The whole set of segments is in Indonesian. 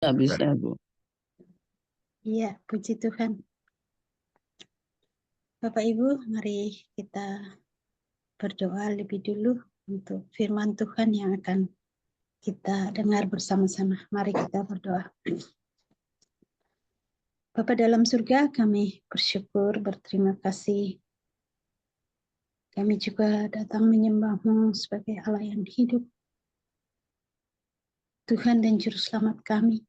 Ya, bisa, Bu. Iya, puji Tuhan. Bapak Ibu, mari kita berdoa lebih dulu untuk firman Tuhan yang akan kita dengar bersama-sama. Mari kita berdoa. Bapa dalam surga, kami bersyukur, berterima kasih. Kami juga datang menyembah-Mu sebagai Allah yang hidup, Tuhan dan Juru Selamat kami,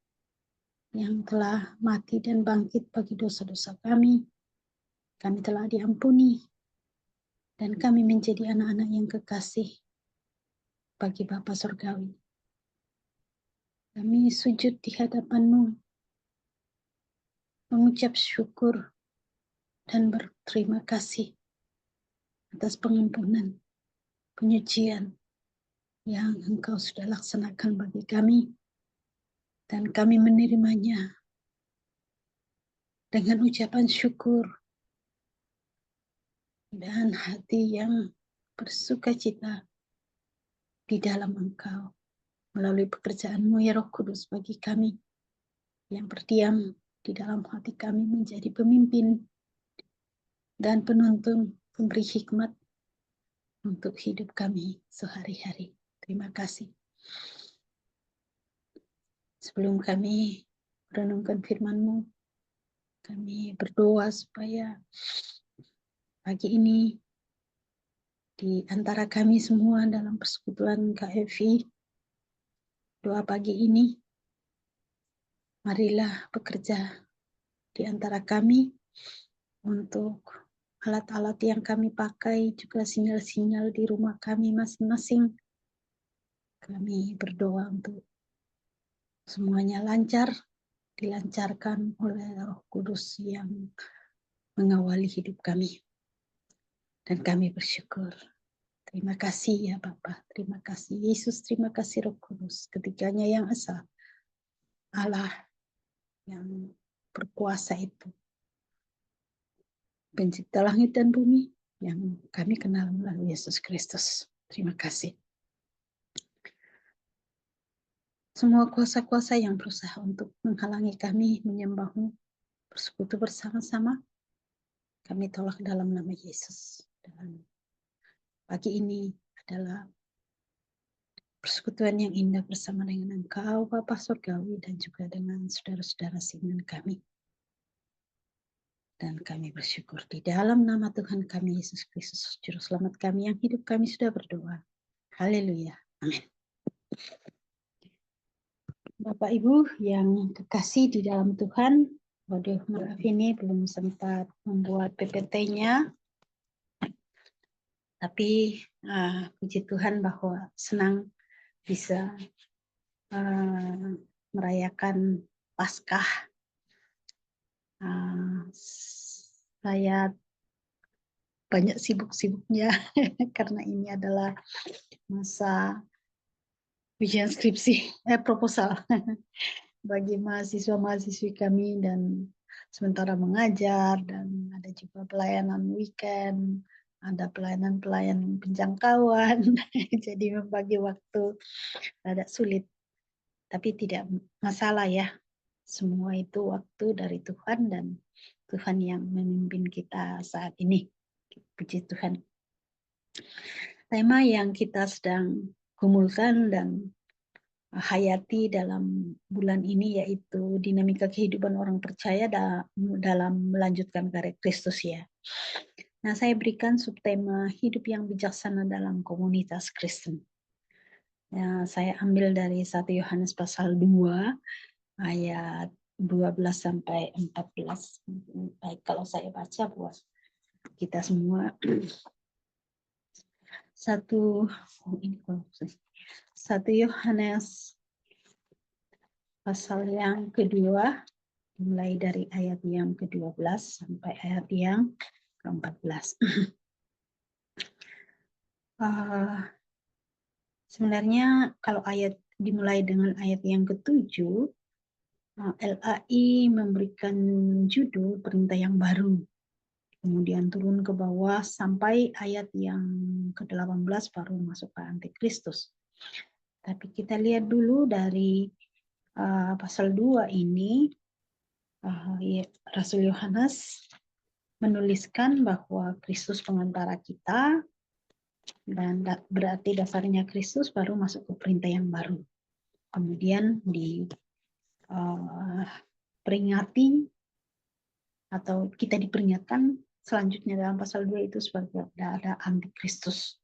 yang telah mati dan bangkit bagi dosa-dosa kami. Kami telah diampuni, dan kami menjadi anak-anak yang kekasih bagi Bapa Surgawi. Kami sujud di hadapan-Mu, mengucap syukur dan berterima kasih atas pengampunan, penyucian yang Engkau sudah laksanakan bagi kami, dan kami menerimanya dengan ucapan syukur dan hati yang bersukacita di dalam Engkau, melalui pekerjaan-Mu ya Roh Kudus bagi kami yang berdiam di dalam hati kami, menjadi pemimpin dan penuntun, pemberi hikmat untuk hidup kami sehari-hari. Terima kasih. Sebelum kami merenungkan firman-Mu, kami berdoa supaya pagi ini di antara kami semua dalam persekutuan KFI, doa pagi ini, marilah bekerja di antara kami untuk alat-alat yang kami pakai, juga sinyal-sinyal di rumah kami masing-masing. Kami berdoa untuk semuanya lancar, dilancarkan oleh Roh Kudus yang mengawali hidup kami. Dan kami bersyukur. Terima kasih ya Bapa, terima kasih Yesus, terima kasih Roh Kudus, ketiganya yang esa, Allah yang berkuasa itu, pencipta langit dan bumi, yang kami kenal melalui Yesus Kristus. Terima kasih. Semua kuasa-kuasa yang berusaha untuk menghalangi kami menyembah-Mu, bersekutu bersama-sama, kami tolak dalam nama Yesus. Dan pagi ini adalah persekutuan yang indah bersama dengan Engkau, Bapa Surgawi, dan juga dengan saudara-saudara seiman kami. Dan kami bersyukur di dalam nama Tuhan kami, Yesus Kristus, Juru Selamat kami yang hidup, kami sudah berdoa. Haleluya. Amin. Bapak Ibu yang kekasih di dalam Tuhan, waduh maaf ini belum sempat membuat PPT-nya, tapi puji Tuhan bahwa senang bisa merayakan Paskah. Saya banyak sibuk-sibuknya karena ini adalah masa ujian skripsi, proposal bagi mahasiswa-mahasiswi kami, dan sementara mengajar, dan ada juga pelayanan weekend, ada pelayanan penjangkauan, jadi membagi waktu agak sulit. Tapi tidak masalah ya, semua itu waktu dari Tuhan, dan Tuhan yang memimpin kita saat ini. Puji Tuhan. Tema yang kita sedang gumulkan dan hayati dalam bulan ini yaitu dinamika kehidupan orang percaya dalam melanjutkan karya Kristus ya. Nah, saya berikan subtema hidup yang bijaksana dalam komunitas Kristen. Ya, saya ambil dari 1 Yohanes pasal 2 ayat 12 sampai 14. Baik kalau saya baca buat kita semua. 1 Yohanes pasal yang kedua, mulai dari ayat yang ke-12 sampai ayat yang ke-14. Sebenarnya kalau ayat dimulai dengan ayat yang ke-7, LAI memberikan judul perintah yang baru. Kemudian turun ke bawah sampai ayat yang ke-18 baru masuk ke Antikristus. Tapi kita lihat dulu dari pasal 2 ini, Rasul Yohanes menuliskan bahwa Kristus pengantara kita, dan berarti dasarnya Kristus baru masuk ke perintah yang baru. Kemudian diperingati atau kita diperingatkan selanjutnya dalam pasal 2 itu sebagai ada antikristus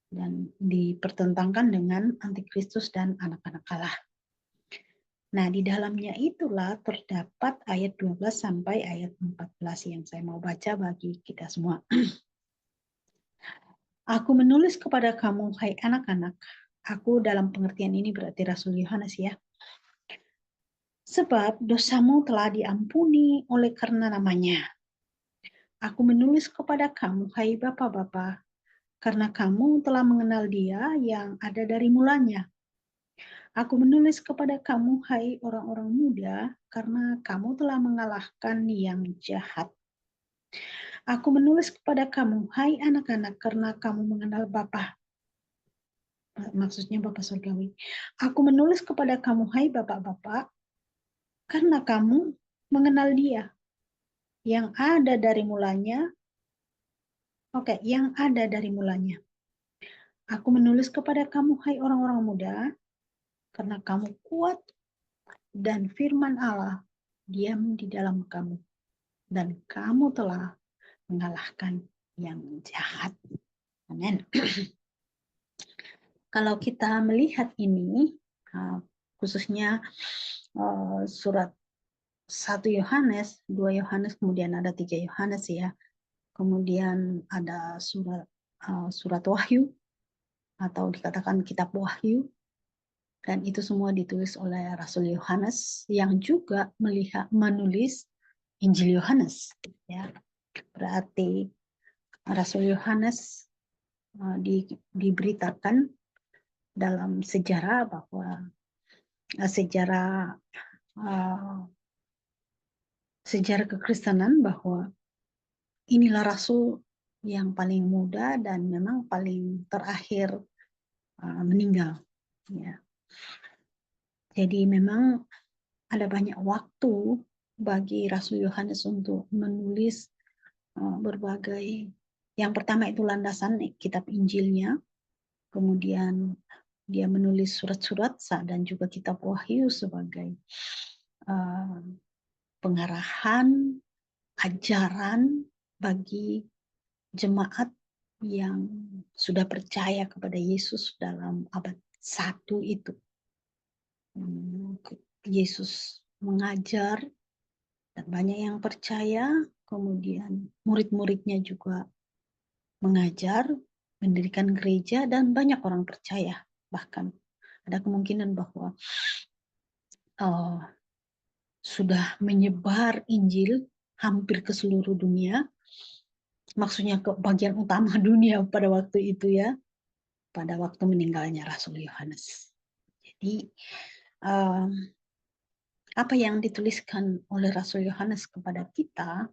dan dipertentangkan dengan antikristus dan anak-anak Allah. Nah, di dalamnya itulah terdapat ayat 12 sampai ayat 14 yang saya mau baca bagi kita semua. Aku menulis kepada kamu, hai anak-anak. Aku dalam pengertian ini berarti Rasul Yohanes ya. Sebab dosamu telah diampuni oleh karena namanya. Aku menulis kepada kamu, hai bapak-bapak, karena kamu telah mengenal Dia yang ada dari mulanya. Aku menulis kepada kamu, hai orang-orang muda, karena kamu telah mengalahkan yang jahat. Aku menulis kepada kamu, hai anak-anak, karena kamu mengenal Bapa. Maksudnya Bapa Surgawi. Aku menulis kepada kamu, hai bapak-bapak, karena kamu mengenal Dia yang ada dari mulanya. Yang ada dari mulanya. Aku menulis kepada kamu, hai orang-orang muda, karena kamu kuat dan firman Allah diam di dalam kamu, dan kamu telah mengalahkan yang jahat. Amin. Kalau kita melihat ini, khususnya surat 1 Yohanes, 2 Yohanes, kemudian ada 3 Yohanes ya, kemudian ada surat Wahyu, atau dikatakan kitab Wahyu, dan itu semua ditulis oleh Rasul Yohanes yang juga menulis Injil Yohanes. Ya, berarti Rasul Yohanes diberitakan dalam sejarah bahwa sejarah kekristenan bahwa inilah Rasul yang paling muda dan memang paling terakhir meninggal. Ya. Jadi memang ada banyak waktu bagi Rasul Yohanes untuk menulis berbagai. Yang pertama itu landasan kitab Injilnya, kemudian dia menulis surat-surat dan juga kitab Wahyu sebagai pengarahan, ajaran bagi jemaat yang sudah percaya kepada Yesus dalam abad 1 itu. Yesus mengajar dan banyak yang percaya, kemudian murid-muridnya juga mengajar, mendirikan gereja, dan banyak orang percaya. Bahkan ada kemungkinan bahwa sudah menyebar Injil hampir ke seluruh dunia, maksudnya ke bagian utama dunia pada waktu itu ya, pada waktu meninggalnya Rasul Yohanes. Jadi apa yang dituliskan oleh Rasul Yohanes kepada kita,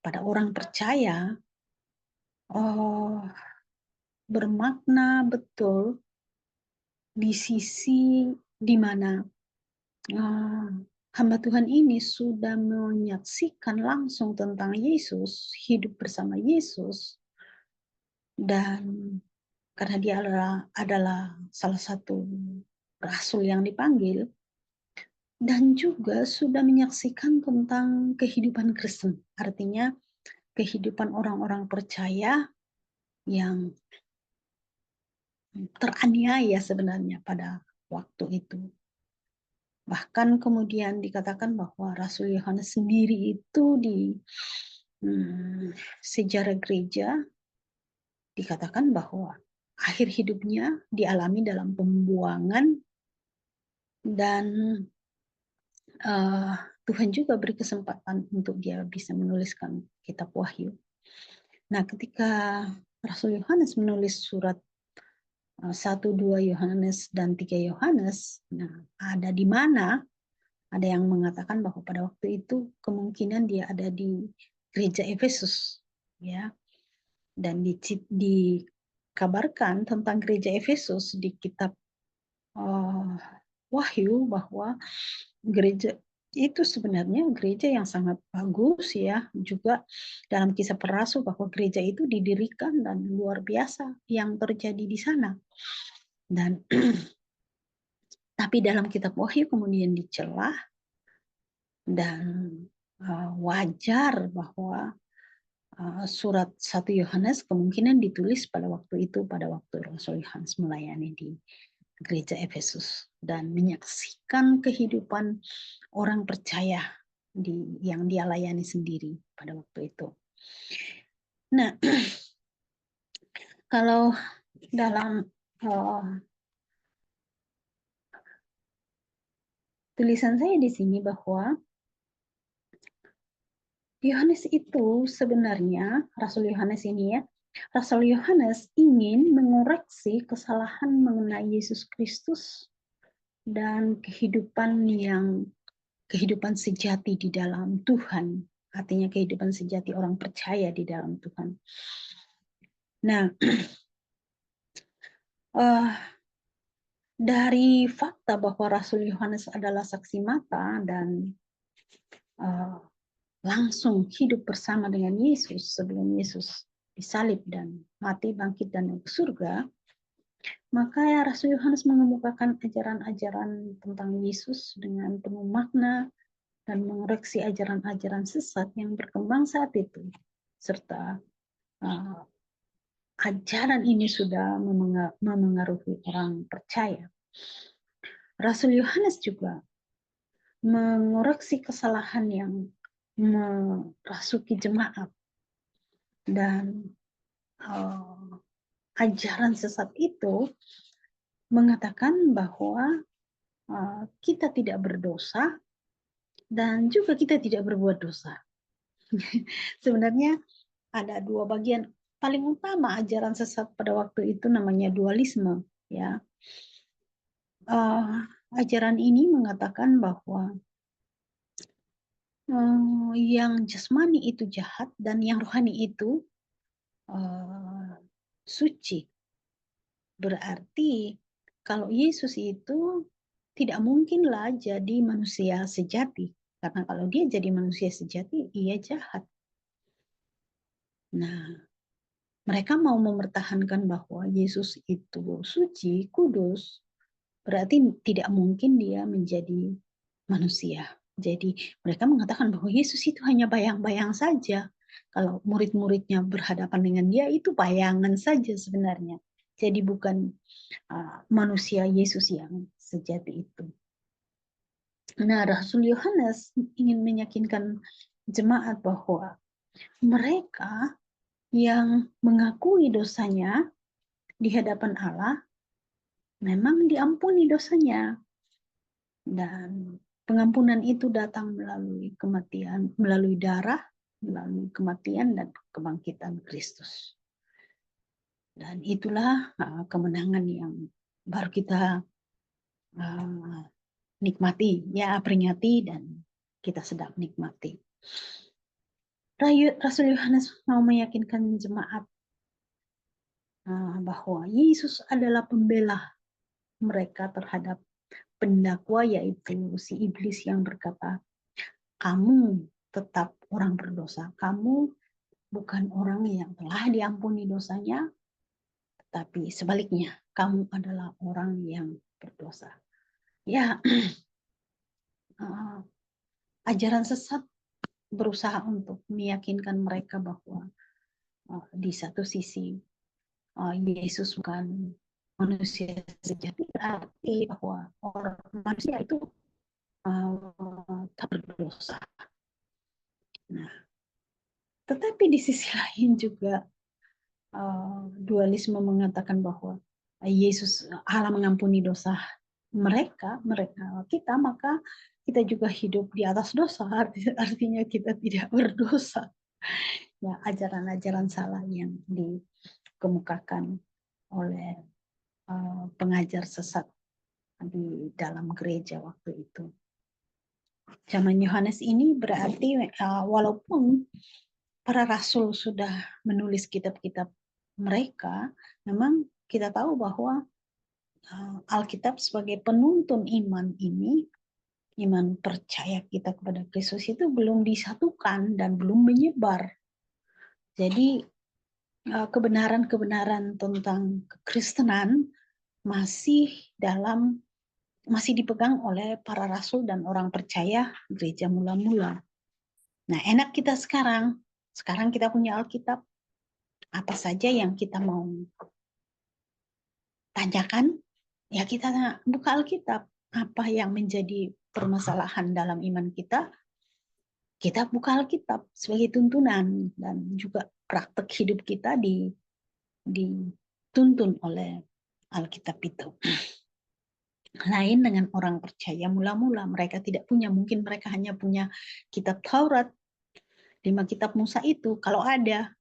pada orang percaya, bermakna betul di sisi di mana hamba Tuhan ini sudah menyaksikan langsung tentang Yesus, hidup bersama Yesus, dan karena dia adalah salah satu rasul yang dipanggil, dan juga sudah menyaksikan tentang kehidupan Kristen. Artinya kehidupan orang-orang percaya yang teraniaya sebenarnya pada waktu itu. Bahkan kemudian dikatakan bahwa Rasul Yohanes sendiri itu di sejarah gereja dikatakan bahwa akhir hidupnya dialami dalam pembuangan, dan Tuhan juga beri kesempatan untuk dia bisa menuliskan kitab Wahyu. Nah, ketika Rasul Yohanes menulis surat 1, 2 Yohanes dan 3 Yohanes, nah ada di mana ada yang mengatakan bahwa pada waktu itu kemungkinan dia ada di gereja Efesus, ya, dan dikabarkan tentang gereja Efesus di kitab Wahyu bahwa gereja itu sebenarnya gereja yang sangat bagus ya. Juga dalam Kisah Para Rasul bahwa gereja itu didirikan dan luar biasa yang terjadi di sana. Dan tapi dalam kitab Wahyu kemudian dicela dan wajar bahwa surat 1 Yohanes kemungkinan ditulis pada waktu itu, pada waktu Rasul Yohanes melayani di gereja Efesus dan menyaksikan kehidupan orang percaya yang dia layani sendiri pada waktu itu. Nah, kalau dalam tulisan saya di sini bahwa Yohanes itu sebenarnya, Rasul Yohanes ini ya, Rasul Yohanes ingin mengoreksi kesalahan mengenai Yesus Kristus dan kehidupan sejati di dalam Tuhan, artinya kehidupan sejati orang percaya di dalam Tuhan. Nah, dari fakta bahwa Rasul Yohanes adalah saksi mata dan langsung hidup bersama dengan Yesus sebelum Yesus disalib dan mati, bangkit, dan ke surga, maka ya Rasul Yohanes mengemukakan ajaran-ajaran tentang Yesus dengan penuh makna dan mengoreksi ajaran-ajaran sesat yang berkembang saat itu. Serta ajaran ini sudah memengaruhi orang percaya. Rasul Yohanes juga mengoreksi kesalahan yang merasuki jemaat dan ajaran sesat itu mengatakan bahwa kita tidak berdosa dan juga kita tidak berbuat dosa. Sebenarnya ada dua bagian paling utama ajaran sesat pada waktu itu, namanya dualisme. Ya, ajaran ini mengatakan bahwa yang jasmani itu jahat dan yang rohani itu suci. Berarti kalau Yesus itu tidak mungkinlah jadi manusia sejati. Karena kalau dia jadi manusia sejati, ia jahat. Nah, mereka mau mempertahankan bahwa Yesus itu suci, kudus, berarti tidak mungkin dia menjadi manusia. Jadi mereka mengatakan bahwa Yesus itu hanya bayang-bayang saja. Kalau murid-muridnya berhadapan dengan dia, itu bayangan saja sebenarnya. Jadi bukan manusia Yesus yang sejati itu. Nah, Rasul Yohanes ingin meyakinkan jemaat bahwa mereka yang mengakui dosanya di hadapan Allah memang diampuni dosanya. Dan pengampunan itu datang melalui kematian, melalui darah, melalui kematian dan kebangkitan Kristus. Dan itulah kemenangan yang baru kita nikmati, ya peringati dan kita sedang nikmati. Rasul Yohanes mau meyakinkan jemaat bahwa Yesus adalah pembela mereka terhadap pendakwa, yaitu si iblis yang berkata, kamu tetap orang berdosa, kamu bukan orang yang telah diampuni dosanya, tetapi sebaliknya, kamu adalah orang yang berdosa. Ya, ajaran sesat berusaha untuk meyakinkan mereka bahwa di satu sisi Yesus bukan manusia sejati, berarti bahwa orang manusia itu tak berdosa. Nah, tetapi di sisi lain juga dualisme mengatakan bahwa Yesus Allah mengampuni dosa mereka kita, maka kita juga hidup di atas dosa, artinya kita tidak berdosa. Ya, ajaran-ajaran salah yang dikemukakan oleh pengajar sesat di dalam gereja waktu itu. Zaman Yohanes ini berarti walaupun para rasul sudah menulis kitab-kitab mereka, memang kita tahu bahwa Alkitab sebagai penuntun iman ini, iman percaya kita kepada Kristus itu belum disatukan dan belum menyebar. Jadi kebenaran-kebenaran tentang kekristenan masih dipegang oleh para rasul dan orang percaya gereja mula-mula. Nah, enak kita sekarang kita punya Alkitab, apa saja yang kita mau tanyakan, ya kita buka Alkitab. Apa yang menjadi permasalahan dalam iman kita buka Alkitab sebagai tuntunan, dan juga praktek hidup kita dituntun oleh Alkitab itu. Lain dengan orang percaya mula-mula, mereka tidak punya, mungkin mereka hanya punya kitab Taurat, 5 kitab Musa itu kalau ada.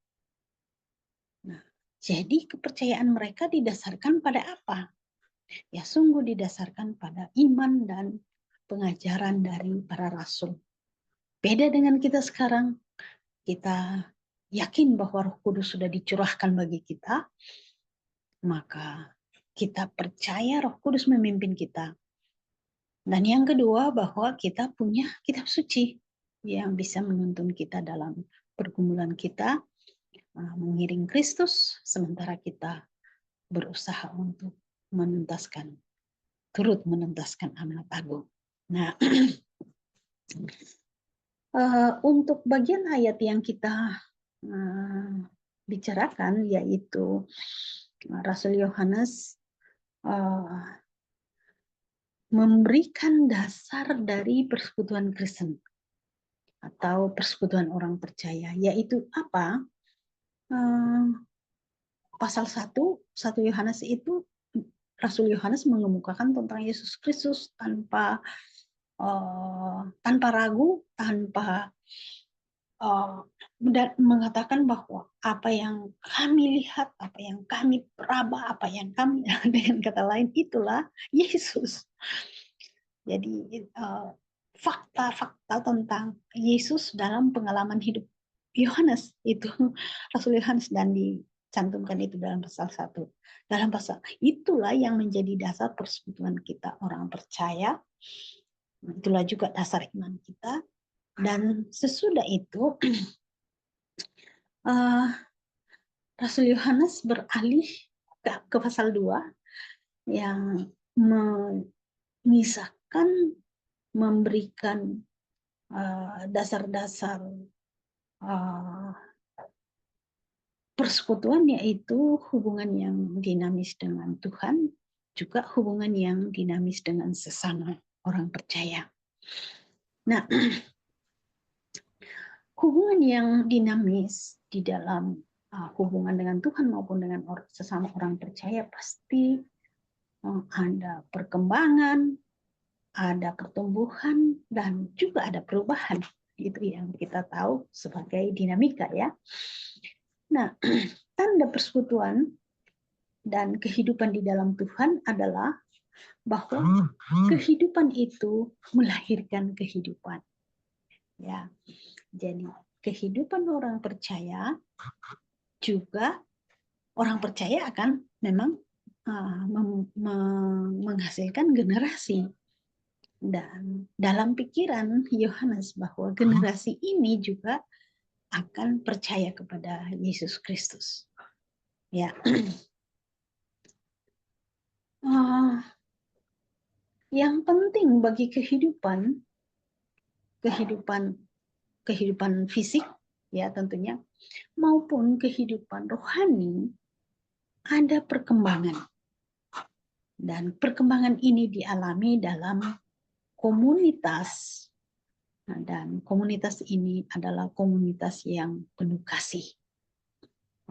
Nah, jadi kepercayaan mereka didasarkan pada apa? Ya sungguh didasarkan pada iman dan pengajaran dari para rasul. Beda dengan kita sekarang, kita yakin bahwa Roh Kudus sudah dicurahkan bagi kita, maka kita percaya Roh Kudus memimpin kita. Dan yang kedua, bahwa kita punya kitab suci yang bisa menuntun kita dalam pergumulan kita, mengiring Kristus, sementara kita berusaha untuk turut menuntaskan amanat agung. Nah, untuk bagian ayat yang kita bicarakan, yaitu Rasul Yohanes memberikan dasar dari persekutuan Kristen atau persekutuan orang percaya, yaitu apa? Pasal 1 Yohanes itu, Rasul Yohanes mengemukakan tentang Yesus Kristus tanpa ragu, tanpa mengatakan bahwa apa yang kami lihat, apa yang kami raba, apa yang kami, dengan kata lain, itulah Yesus. Jadi fakta-fakta tentang Yesus dalam pengalaman hidup Yohanes itu, Rasul Yohanes, dan dicantumkan itu dalam pasal 1. Dalam pasal itulah yang menjadi dasar persekutuan kita orang percaya. Itulah juga dasar iman kita. Dan sesudah itu Rasul Yohanes beralih ke pasal 2 yang mengisahkan, memberikan dasar-dasar persekutuan, yaitu hubungan yang dinamis dengan Tuhan, juga hubungan yang dinamis dengan sesama orang percaya. Nah, hubungan yang dinamis di dalam hubungan dengan Tuhan maupun dengan sesama orang percaya pasti ada perkembangan, ada pertumbuhan, dan juga ada perubahan. Itu yang kita tahu sebagai dinamika, ya. Nah, tanda persekutuan dan kehidupan di dalam Tuhan adalah bahwa kehidupan itu melahirkan kehidupan. Ya. Jadi kehidupan orang percaya juga, orang percaya akan memang menghasilkan generasi. Dan dalam pikiran Yohanes bahwa generasi ini juga akan percaya kepada Yesus Kristus. Ya. Yang penting bagi kehidupan fisik, ya tentunya, maupun kehidupan rohani, ada perkembangan. Dan perkembangan ini dialami dalam komunitas. Dan komunitas ini adalah komunitas yang penuh kasih.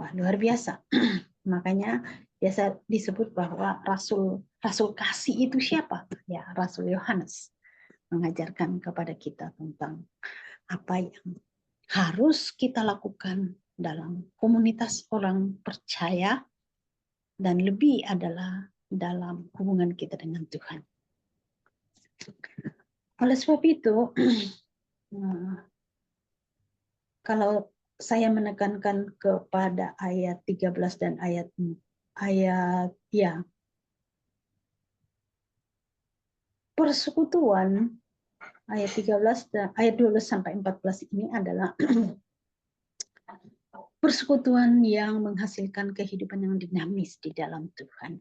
Wah, luar biasa. Makanya biasa disebut bahwa rasul kasih itu siapa? Ya, Rasul Yohanes mengajarkan kepada kita tentang apa yang harus kita lakukan dalam komunitas orang percaya, dan lebih adalah dalam hubungan kita dengan Tuhan. Oleh sebab itu, kalau saya menekankan kepada ayat 13 dan ayat persekutuan ayat 13 dan ayat 12 sampai 14 ini adalah persekutuan yang menghasilkan kehidupan yang dinamis di dalam Tuhan.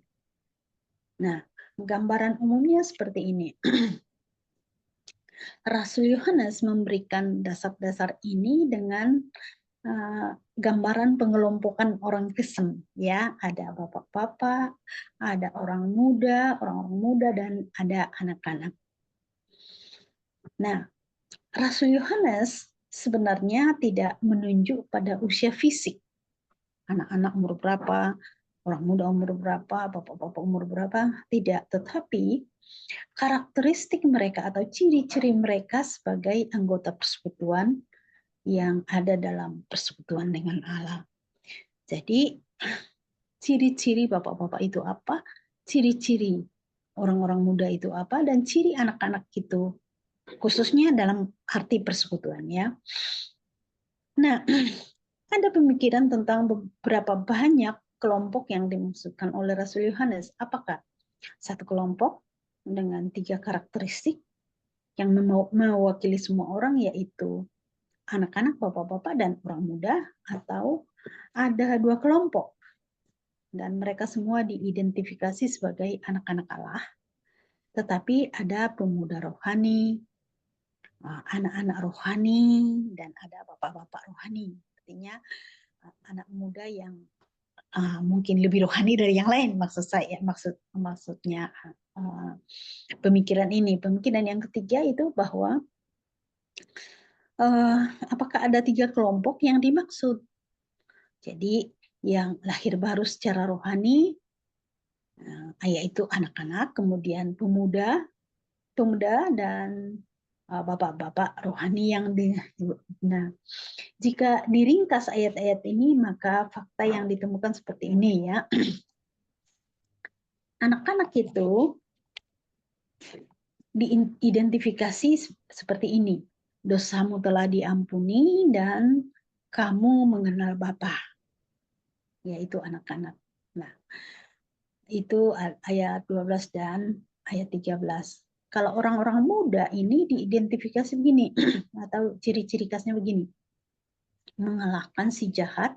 Nah, gambaran umumnya seperti ini. Rasul Yohanes memberikan dasar-dasar ini dengan gambaran pengelompokan orang Kristen, ya, ada bapak-bapak, ada orang-orang muda dan ada anak-anak. Nah, Rasul Yohanes sebenarnya tidak menunjuk pada usia fisik, anak-anak umur berapa, orang muda umur berapa, bapak-bapak umur berapa, tidak, tetapi karakteristik mereka atau ciri-ciri mereka sebagai anggota persekutuan yang ada dalam persekutuan dengan Allah. Jadi, ciri-ciri bapak-bapak itu apa, ciri-ciri orang-orang muda itu apa, dan ciri anak-anak itu, khususnya dalam arti persekutuan, ya. Nah, ada pemikiran tentang beberapa banyak kelompok yang dimaksudkan oleh Rasul Yohanes. Apakah satu kelompok dengan 3 karakteristik yang mewakili semua orang, yaitu anak-anak, bapak-bapak, dan orang muda, atau ada 2 kelompok dan mereka semua diidentifikasi sebagai anak-anak Allah, tetapi ada pemuda rohani, anak-anak rohani, dan ada bapak-bapak rohani. Artinya anak muda yang mungkin lebih rohani dari yang lain, maksudnya pemikiran ini. Pemikiran yang ketiga itu bahwa apakah ada 3 kelompok yang dimaksud. Jadi yang lahir baru secara rohani, yaitu anak-anak, kemudian pemuda dan bapak-bapak rohani yang nah, jika diringkas ayat-ayat ini, maka fakta yang ditemukan seperti ini, ya. Anak-anak itu diidentifikasi seperti ini. Dosamu telah diampuni dan kamu mengenal Bapa, yaitu anak-anak. Nah, itu ayat 12 dan ayat 13. Kalau orang-orang muda ini diidentifikasi begini, atau ciri-ciri khasnya begini. Mengalahkan si jahat,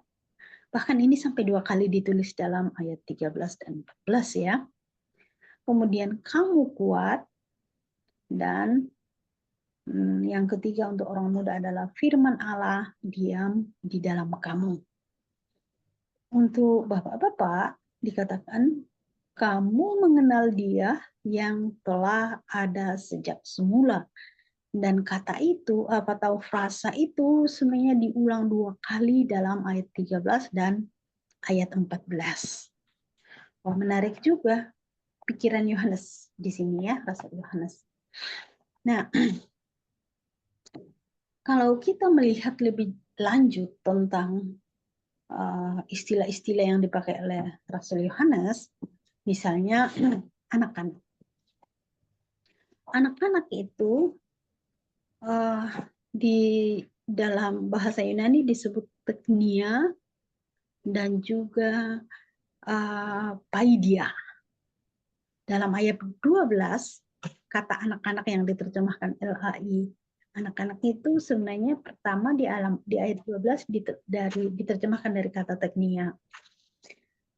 bahkan ini sampai 2 kali ditulis dalam ayat 13 dan 14, ya. Kemudian kamu kuat, dan yang ketiga untuk orang muda adalah firman Allah diam di dalam kamu. Untuk bapak-bapak dikatakan kamu mengenal Dia yang telah ada sejak semula. Dan kata itu atau frasa itu sebenarnya diulang 2 kali dalam ayat 13 dan ayat 14. Wah, menarik juga pikiran Yohanes di sini, ya, Rasul Yohanes. Nah, kalau kita melihat lebih lanjut tentang istilah-istilah yang dipakai oleh Rasul Yohanes, misalnya anak-anak. Anak-anak itu di dalam bahasa Yunani disebut teknia dan juga paidia. Dalam ayat 12, kata anak-anak yang diterjemahkan LAI, anak-anak itu sebenarnya pertama di ayat 12 diterjemahkan dari kata teknia.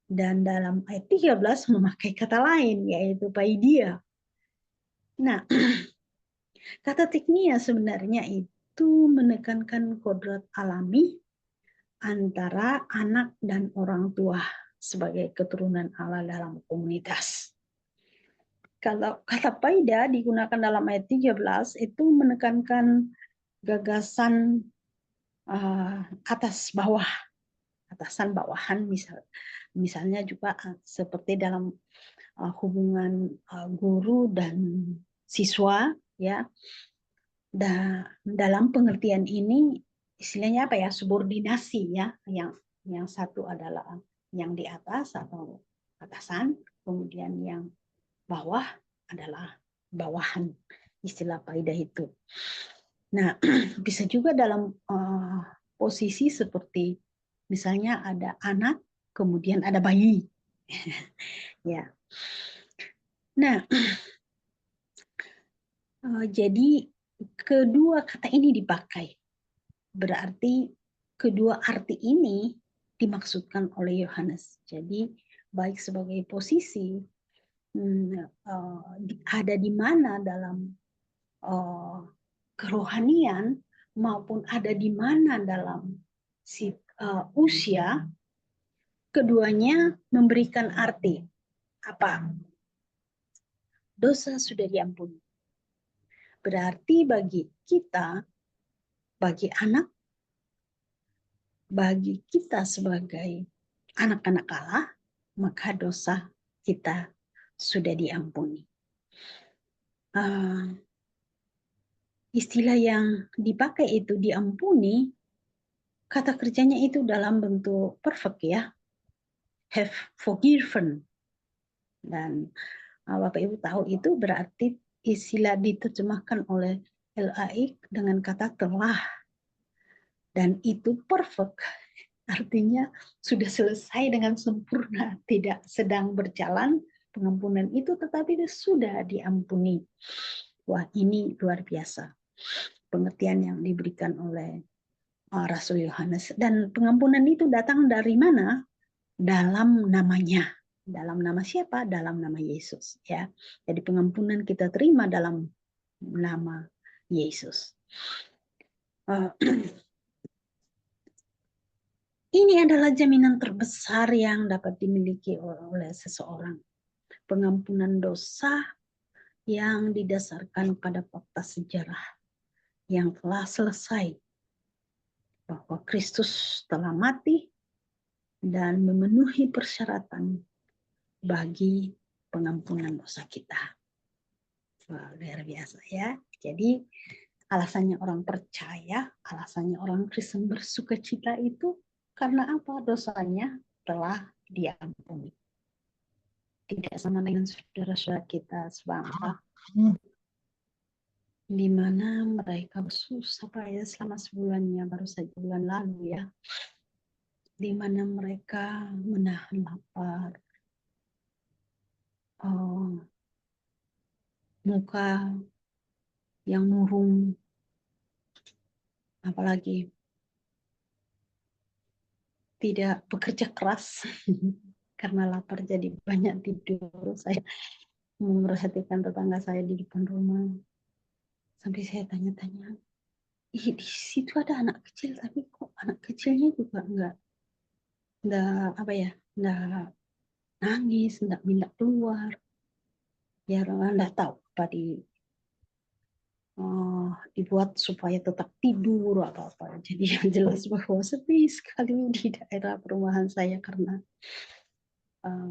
Dan dalam ayat 13 memakai kata lain, yaitu paidia. Nah, kata teknia sebenarnya itu menekankan kodrat alami antara anak dan orang tua sebagai keturunan Allah dalam komunitas. Kalau kata paida digunakan dalam ayat 13 itu menekankan gagasan atas bawah, atasan bawahan, misalnya juga seperti dalam hubungan guru dan siswa, ya. Dalam pengertian ini istilahnya apa, ya, subordinasi, ya, yang satu adalah yang di atas atau atasan, kemudian yang bawah adalah bawahan, istilah paidah itu. Nah, bisa juga dalam posisi seperti misalnya ada anak, kemudian ada bayi. Ya. Nah, Jadi kedua kata ini dipakai. Berarti kedua arti ini dimaksudkan oleh Yohanes. Jadi baik sebagai posisi ada di mana dalam kerohanian maupun ada di mana dalam usia, keduanya memberikan arti apa? Dosa sudah diampuni. Berarti bagi kita, bagi kita sebagai anak-anak Allah, maka dosa kita sudah diampuni. Istilah yang dipakai itu diampuni, kata kerjanya itu dalam bentuk perfect ya, have forgiven. Dan Bapak Ibu tahu itu berarti istilah diterjemahkan oleh LAI dengan kata telah. Dan itu perfect, artinya sudah selesai dengan sempurna, tidak sedang berjalan pengampunan itu, tetapi sudah diampuni. Wah, ini luar biasa pengertian yang diberikan oleh Rasul Yohanes. Dan pengampunan itu datang dari mana? Dalam namanya. Dalam nama siapa? Dalam nama Yesus. Ya. Jadi pengampunan kita terima dalam nama Yesus. Ini adalah jaminan terbesar yang dapat dimiliki oleh seseorang. Pengampunan dosa yang didasarkan pada fakta sejarah yang telah selesai. Bahwa Kristus telah mati dan memenuhi persyaratan bagi pengampunan dosa kita. Wah, luar biasa ya. Jadi alasannya orang percaya, alasannya orang Kristen bersuka cita itu karena apa? Dosanya telah diampuni. Tidak sama dengan saudara-saudara kita sebangsa, di mana mereka bersusah payah selama sebulannya, baru saja bulan lalu ya, di mana mereka menahan lapar, muka yang murung, apalagi tidak bekerja keras karena lapar jadi banyak tidur. Saya memperhatikan tetangga saya di depan rumah, sampai saya tanya-tanya, di situ ada anak kecil tapi kok anak kecilnya juga enggak apa ya, enggak nangis, enggak minta keluar. Ya enggak tahu apa dibuat supaya tetap tidur atau apa. Jadi yang jelas bahwa sepi sekali di daerah perumahan saya karena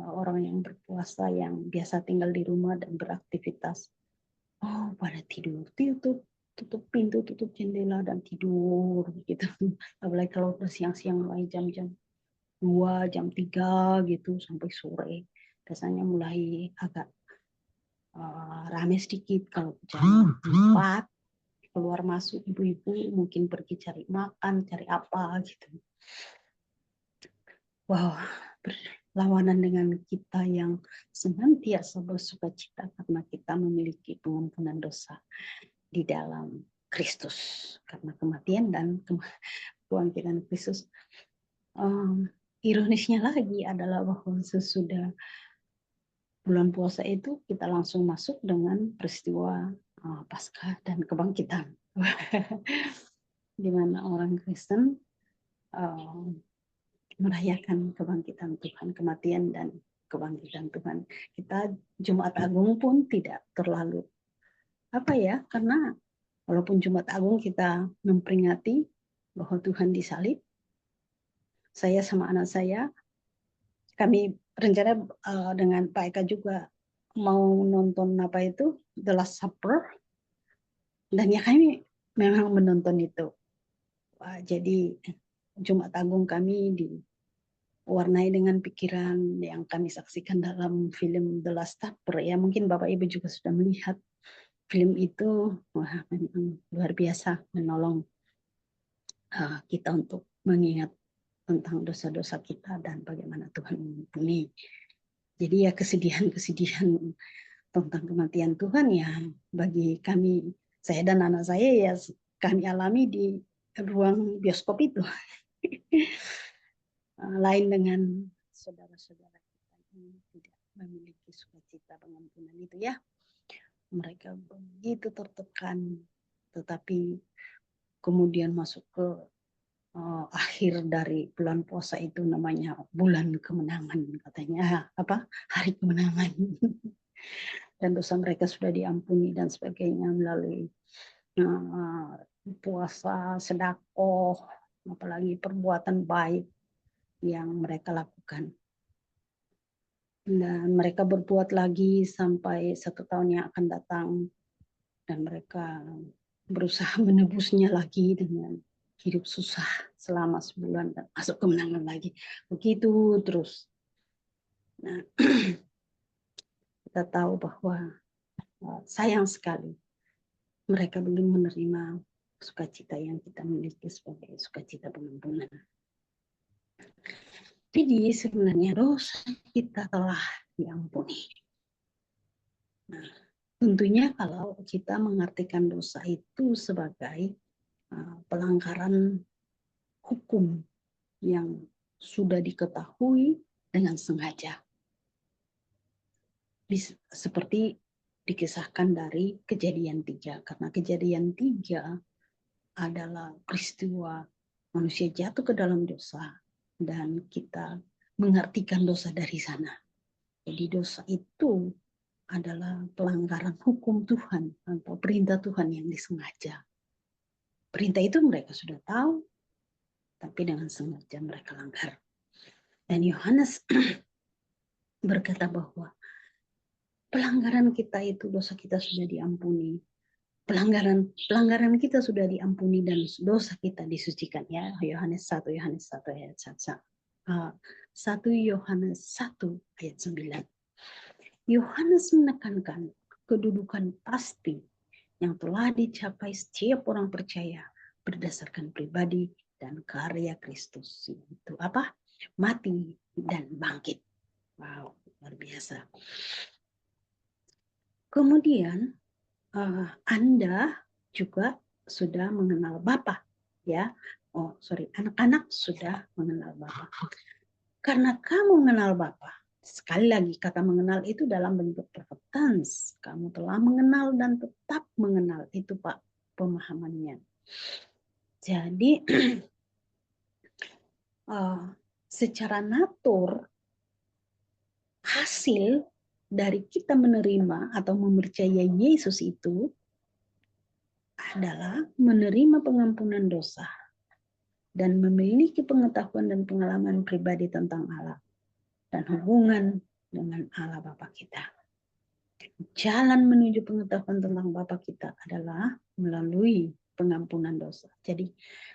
orang yang berpuasa yang biasa tinggal di rumah dan beraktivitas, pada tidur, tutup pintu, tutup jendela dan tidur gitu. Apalagi kalau udah siang-siang mulai jam-jam 2, jam 3 gitu sampai sore. Biasanya mulai agak rame sedikit kalau jam 4 keluar masuk ibu-ibu mungkin pergi cari makan, cari apa gitu. Wow, berlawanan dengan kita yang senantiasa bersuka cita karena kita memiliki pengampunan dosa di dalam Kristus karena kematian dan kebangkitan Kristus. Ironisnya lagi adalah bahwa sesudah bulan puasa itu kita langsung masuk dengan peristiwa Paskah dan kebangkitan, di mana orang Kristen merayakan kebangkitan Tuhan, kematian dan kebangkitan Tuhan. Kita Jumat Agung pun tidak terlalu karena walaupun Jumat Agung kita memperingati bahwa Tuhan disalib, saya sama anak saya, kami rencana dengan Pak Eka juga mau nonton The Last Supper, dan ya kami memang menonton itu. Jadi Jumat Agung kami diwarnai dengan pikiran yang kami saksikan dalam film The Last Supper ya. Mungkin Bapak Ibu juga sudah melihat film itu. Wah, memang luar biasa menolong kita untuk mengingat tentang dosa-dosa kita dan bagaimana Tuhan mengampuni. Jadi ya kesedihan-kesedihan tentang kematian Tuhan ya bagi kami, saya dan anak saya ya kami alami di ruang bioskop itu. Lain dengan saudara-saudara kita yang tidak memiliki sukacita pengampunan itu ya. Mereka begitu tertekan, tetapi kemudian masuk ke akhir dari bulan puasa itu namanya bulan kemenangan katanya, hari kemenangan. Dan dosa mereka sudah diampuni dan sebagainya melalui puasa, sedekah, apalagi perbuatan baik yang mereka lakukan. Dan mereka berbuat lagi sampai 1 tahun yang akan datang, dan mereka berusaha menebusnya lagi dengan hidup susah selama sebulan dan masuk kemenangan lagi. Begitu terus. Nah, kita tahu bahwa sayang sekali mereka belum menerima sukacita yang kita miliki sebagai sukacita pengampunan. Jadi sebenarnya dosa kita telah diampuni. Nah, tentunya kalau kita mengartikan dosa itu sebagai pelanggaran hukum yang sudah diketahui dengan sengaja. Seperti dikisahkan dari Kejadian 3. Karena Kejadian 3 adalah peristiwa manusia jatuh ke dalam dosa dan kita mengartikan dosa dari sana. Jadi dosa itu adalah pelanggaran hukum Tuhan atau perintah Tuhan yang disengaja. Perintah itu mereka sudah tahu, tapi dengan sengaja mereka langgar. Dan Yohanes berkata bahwa pelanggaran kita itu, dosa kita sudah diampuni. Pelanggaran kita sudah diampuni dan dosa kita disucikan, ya. Yohanes 1 ayat 1 Yohanes 1 ayat 9. Yohanes menekankan kedudukan pasti yang telah dicapai setiap orang percaya berdasarkan pribadi dan karya Kristus. Itu apa? Mati dan bangkit. Wow, luar biasa. Kemudian Anda juga sudah mengenal Bapa, ya. Anak-anak sudah mengenal Bapa. Karena kamu mengenal Bapa, sekali lagi kata mengenal itu dalam bentuk perfect tense. Kamu telah mengenal dan tetap mengenal, itu Pak pemahamannya. Jadi secara natur hasil dari kita menerima atau mempercayai Yesus itu adalah menerima pengampunan dosa dan memiliki pengetahuan dan pengalaman pribadi tentang Allah dan hubungan dengan Allah Bapa kita. Jalan menuju pengetahuan tentang Bapa kita adalah melalui pengampunan dosa. Jadi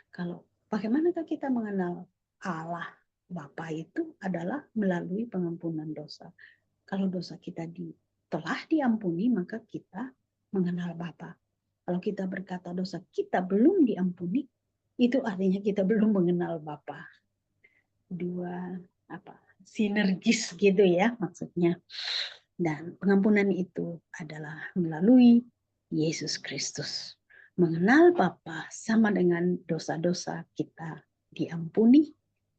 kalau bagaimanakah kita mengenal Allah Bapa itu adalah melalui pengampunan dosa. Kalau dosa kita telah diampuni, maka kita mengenal Bapa. Kalau kita berkata dosa kita belum diampuni, itu artinya kita belum mengenal Bapa. Dua sinergis gitu ya maksudnya. Dan pengampunan itu adalah melalui Yesus Kristus. Mengenal Bapa sama dengan dosa-dosa kita diampuni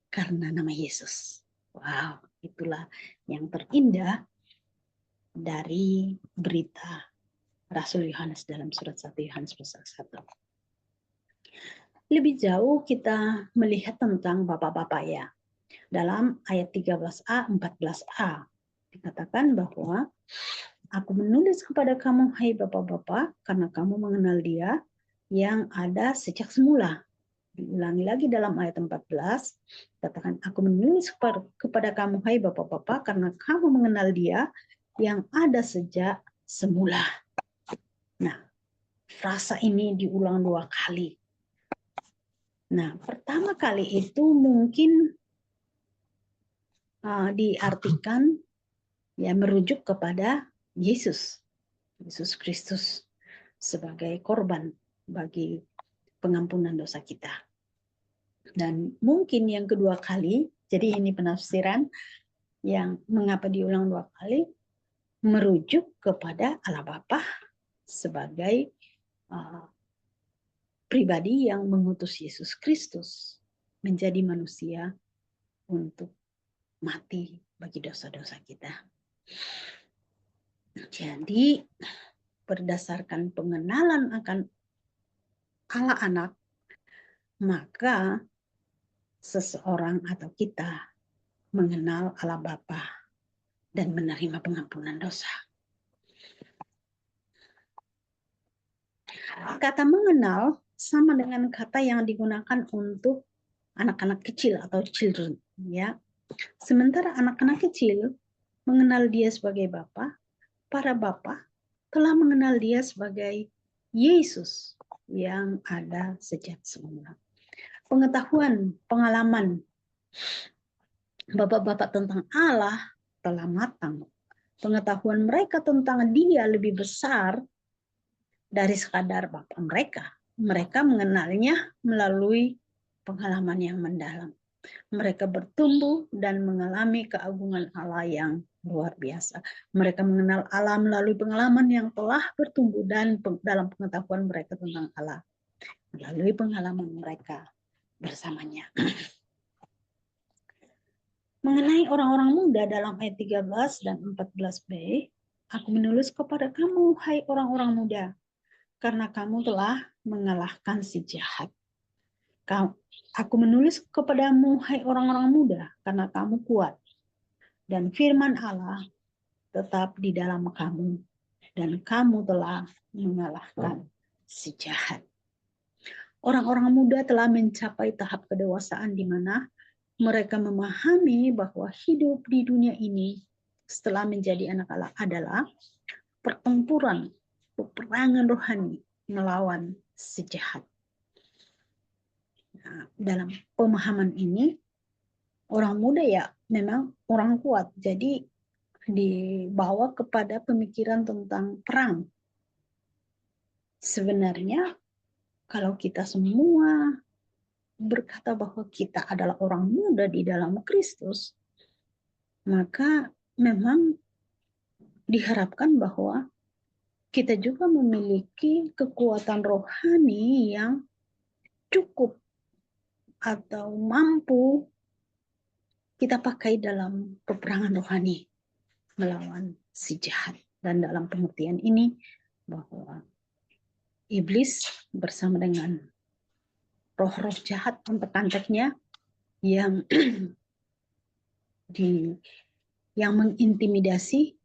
karena nama Yesus. Wow, itulah yang terindah dari berita Rasul Yohanes dalam surat 1 Yohanes pasal 1. Lebih jauh kita melihat tentang bapak-bapak ya. Dalam ayat 13a, 14a dikatakan bahwa aku menulis kepada kamu, hai bapak-bapak, karena kamu mengenal Dia yang ada sejak semula. Diulangi lagi dalam ayat 14, katakan aku menulis kepada kamu, hai bapak-bapak, karena kamu mengenal Dia yang ada sejak semula. Nah, frasa ini diulang 2 kali. Nah, pertama kali itu mungkin diartikan ya merujuk kepada Yesus Kristus sebagai korban bagi pengampunan dosa kita. Dan mungkin yang kedua kali, jadi ini penafsiran yang mengapa diulang 2 kali, merujuk kepada Allah Bapa sebagai pribadi yang mengutus Yesus Kristus menjadi manusia untuk mati bagi dosa-dosa kita. Jadi berdasarkan pengenalan akan Allah Anak, maka seseorang atau kita mengenal Allah Bapa dan menerima pengampunan dosa. Kata mengenal sama dengan kata yang digunakan untuk anak-anak kecil atau children, ya. Sementara anak-anak kecil mengenal dia sebagai Bapa, para bapa telah mengenal dia sebagai Yesus yang ada sejak semula. Pengetahuan, pengalaman bapak-bapak tentang Allah telah matang. Pengetahuan mereka tentang dia lebih besar dari sekadar bapak mereka. Mereka mengenalnya melalui pengalaman yang mendalam. Mereka bertumbuh dan mengalami keagungan Allah yang luar biasa. Mereka mengenal Allah melalui pengalaman yang telah bertumbuh dan dalam pengetahuan mereka tentang Allah. Melalui pengalaman mereka bersamanya. Mengenai orang-orang muda dalam ayat 13 dan 14b, aku menulis kepada kamu, hai orang-orang muda, karena kamu telah mengalahkan si jahat. Aku menulis kepadamu, hai orang-orang muda, karena kamu kuat. Dan firman Allah tetap di dalam kamu, dan kamu telah mengalahkan si jahat. Orang-orang muda telah mencapai tahap kedewasaan di mana mereka memahami bahwa hidup di dunia ini setelah menjadi anak Allah adalah pertempuran, peperangan rohani melawan si jahat. Nah, dalam pemahaman ini, orang muda ya memang orang kuat. Jadi dibawa kepada pemikiran tentang perang. Sebenarnya kalau kita semua berkata bahwa kita adalah orang muda di dalam Kristus, maka memang diharapkan bahwa kita juga memiliki kekuatan rohani yang cukup atau mampu kita pakai dalam peperangan rohani melawan si jahat. Dan dalam pengertian ini bahwa iblis bersama dengan roh-roh jahat antek-anteknya yang yang mengintimidasi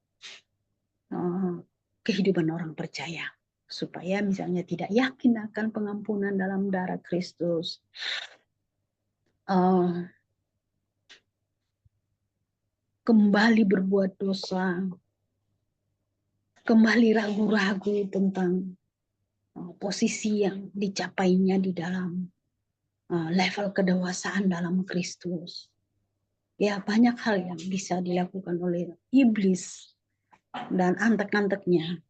kehidupan orang percaya, supaya misalnya tidak yakin akan pengampunan dalam darah Kristus, kembali berbuat dosa, kembali ragu-ragu tentang posisi yang dicapainya di dalam level kedewasaan dalam Kristus. Ya, banyak hal yang bisa dilakukan oleh iblis dan antek-anteknya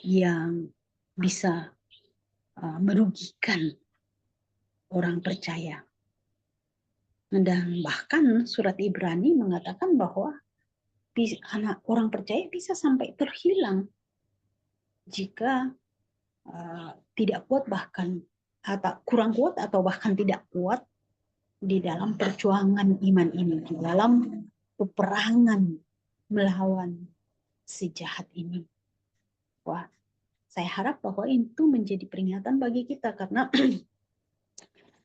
yang bisa merugikan orang percaya. Dan bahkan surat Ibrani mengatakan bahwa anak orang percaya bisa sampai terhilang jika tidak kuat, bahkan atau kurang kuat, atau bahkan tidak kuat di dalam perjuangan iman ini, di dalam peperangan melawan si jahat ini. Wah, saya harap bahwa itu menjadi peringatan bagi kita, karena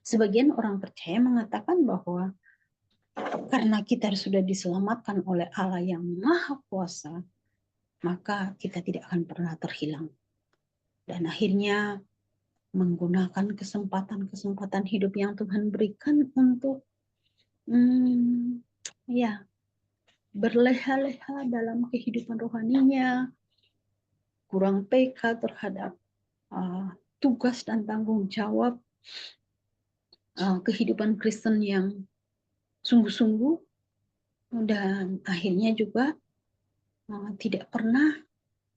sebagian orang percaya mengatakan bahwa karena kita sudah diselamatkan oleh Allah yang Maha Kuasa, maka kita tidak akan pernah terhilang. Dan akhirnya menggunakan kesempatan-kesempatan hidup yang Tuhan berikan untuk berleha-leha dalam kehidupan rohaninya, kurang peka terhadap tugas dan tanggung jawab kehidupan Kristen yang sungguh-sungguh, dan akhirnya juga tidak pernah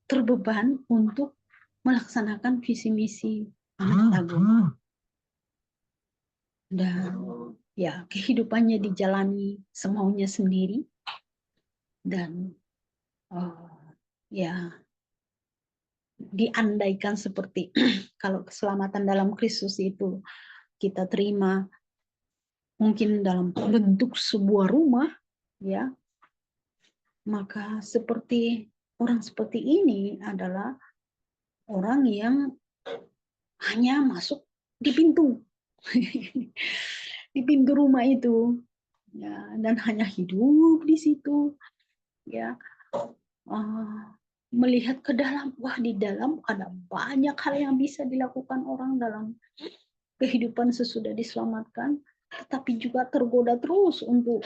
terbeban untuk melaksanakan visi misi anak agung. Dan ya, kehidupannya dijalani semaunya sendiri, dan ya diandaikan seperti kalau keselamatan dalam Kristus itu kita terima mungkin dalam bentuk sebuah rumah, ya, maka seperti orang seperti ini adalah orang yang hanya masuk di pintu di pintu rumah itu, ya, dan hanya hidup di situ, ya. Melihat ke dalam, wah, di dalam ada banyak hal yang bisa dilakukan orang dalam kehidupan sesudah diselamatkan, tetapi juga tergoda terus untuk